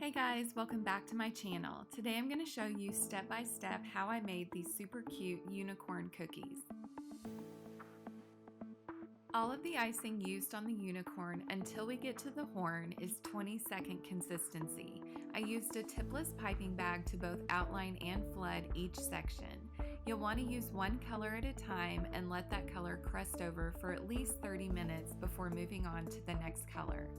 Hey guys, welcome back to my channel. Today I'm going to show you step by step how I made these super cute unicorn cookies. All of the icing used on the unicorn until we get to the horn is 20-second consistency. I used a tipless piping bag to both outline and flood each section. You'll want to use one color at a time and let that color crust over for at least 30 minutes before moving on to the next color.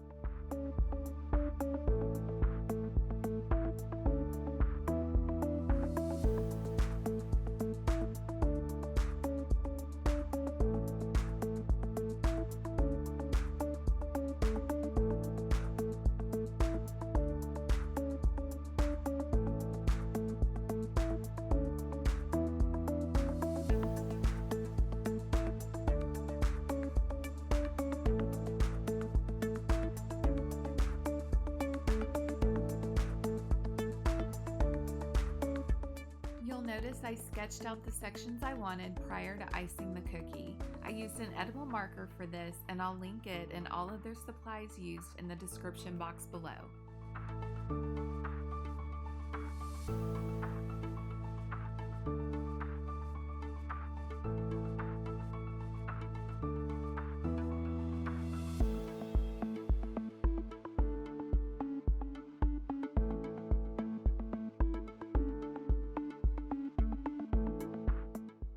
Notice I sketched out the sections I wanted prior to icing the cookie. I used an edible marker for this, and I'll link it and all other supplies used in the description box below.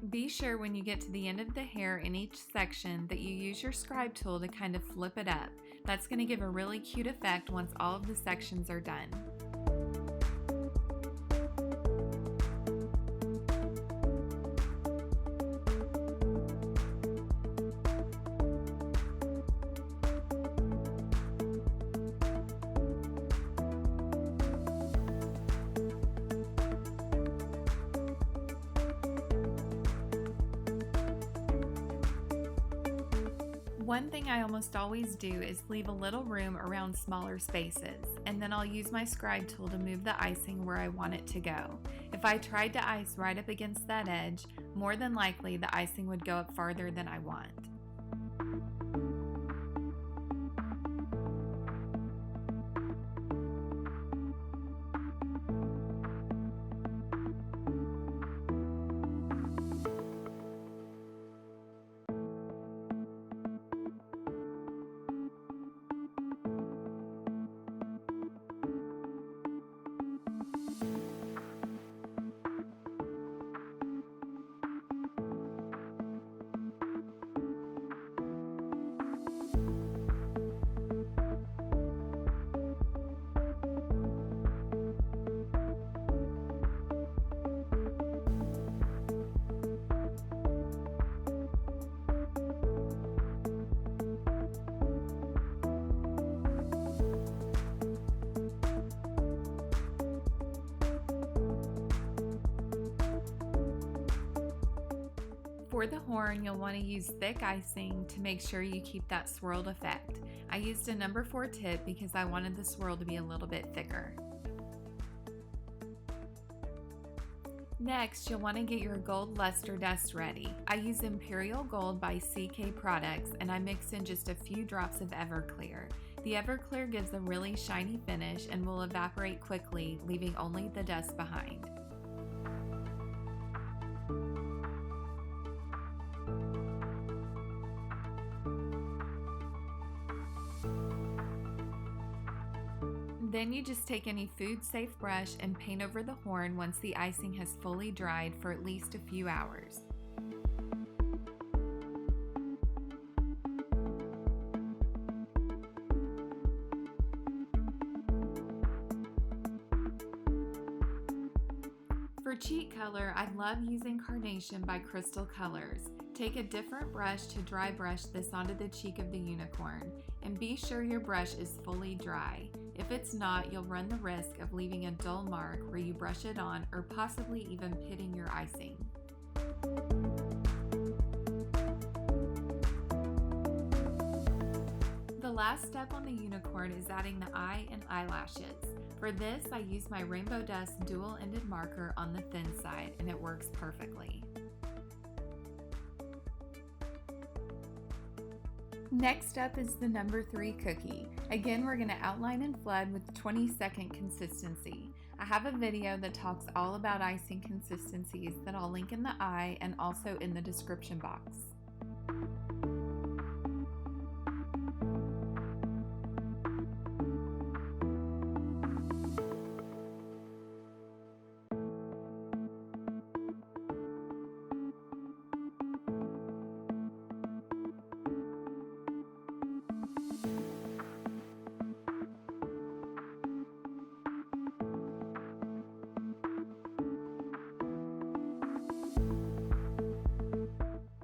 Be sure when you get to the end of the hair in each section that you use your scribe tool to kind of flip it up. That's going to give a really cute effect once all of the sections are done. One thing I almost always do is leave a little room around smaller spaces, and then I'll use my scribe tool to move the icing where I want it to go. If I tried to ice right up against that edge, more than likely the icing would go up farther than I want. For the horn, you'll want to use thick icing to make sure you keep that swirled effect. I used a number 4 tip because I wanted the swirl to be a little bit thicker. Next, you'll want to get your gold luster dust ready. I use Imperial Gold by CK Products, and I mix in just a few drops of Everclear. The Everclear gives a really shiny finish and will evaporate quickly, leaving only the dust behind. Then you just take any food-safe brush and paint over the horn once the icing has fully dried for at least a few hours. For cheek color, I love using Carnation by Crystal Colors. Take a different brush to dry brush this onto the cheek of the unicorn, and be sure your brush is fully dry. If it's not, you'll run the risk of leaving a dull mark where you brush it on or possibly even pitting your icing. The last step on the unicorn is adding the eye and eyelashes. For this, I use my Rainbow Dust dual-ended marker on the thin side, and it works perfectly. Next up is the number 3 cookie. Again, we're going to outline and flood with 20-second consistency. I have a video that talks all about icing consistencies that I'll link in the eye and also in the description box.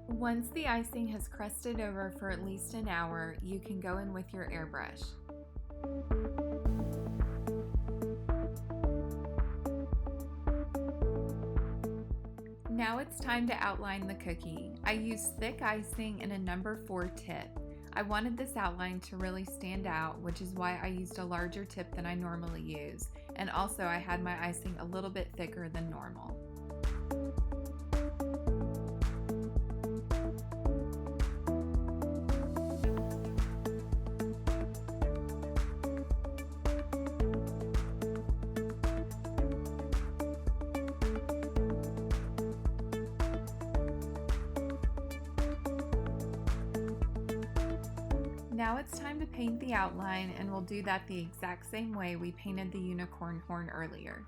Once the icing has crusted over for at least an hour, you can go in with your airbrush. Now it's time to outline the cookie. I used thick icing and a number 4 tip. I wanted this outline to really stand out, which is why I used a larger tip than I normally use. And also I had my icing a little bit thicker than normal. Now it's time to paint the outline, and we'll do that the exact same way we painted the unicorn horn earlier.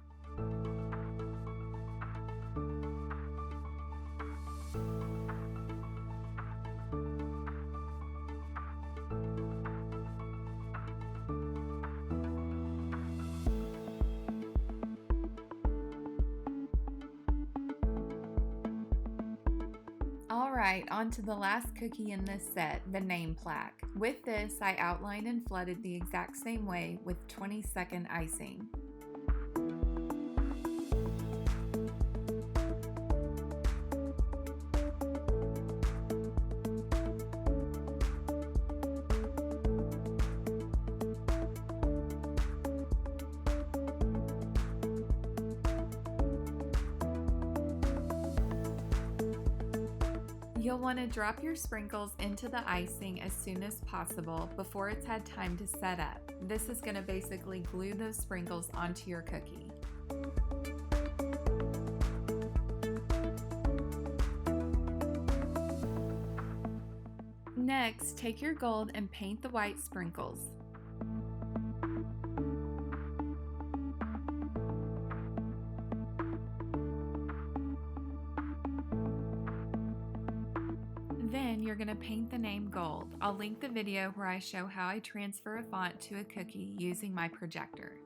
Alright, on to the last cookie in this set, the name plaque. With this, I outlined and flooded the exact same way with 20-second icing. You'll want to drop your sprinkles into the icing as soon as possible before it's had time to set up. This is going to basically glue those sprinkles onto your cookie. Next, take your gold and paint the white sprinkles. Then you're going to paint the name gold. I'll link the video where I show how I transfer a font to a cookie using my projector.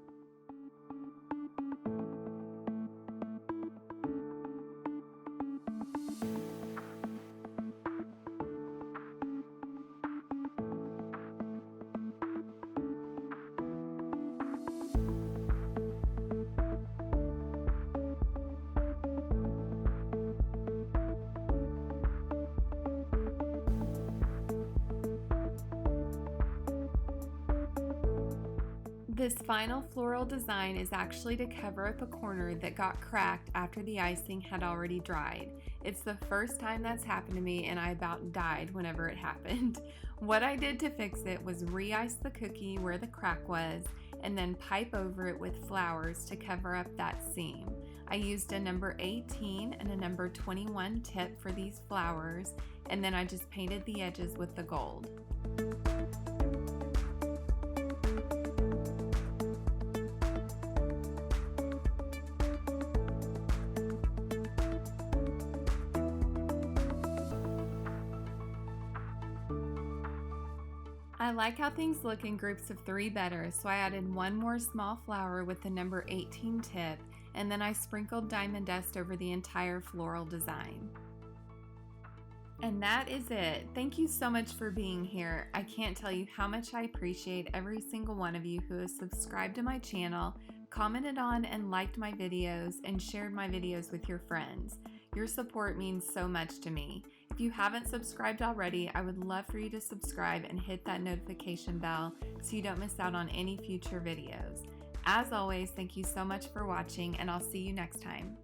This final floral design is actually to cover up a corner that got cracked after the icing had already dried. It's the first time that's happened to me, and I about died whenever it happened. What I did to fix it was re-ice the cookie where the crack was and then pipe over it with flowers to cover up that seam. I used a number 18 and a number 21 tip for these flowers, and then I just painted the edges with the gold. I like how things look in groups of 3 better, so I added one more small flower with the number 18 tip, and then I sprinkled diamond dust over the entire floral design. And that is it. Thank you so much for being here. I can't tell you how much I appreciate every single one of you who has subscribed to my channel, commented on and liked my videos, and shared my videos with your friends. Your support means so much to me. If you haven't subscribed already, I would love for you to subscribe and hit that notification bell so you don't miss out on any future videos. As always, thank you so much for watching, and I'll see you next time.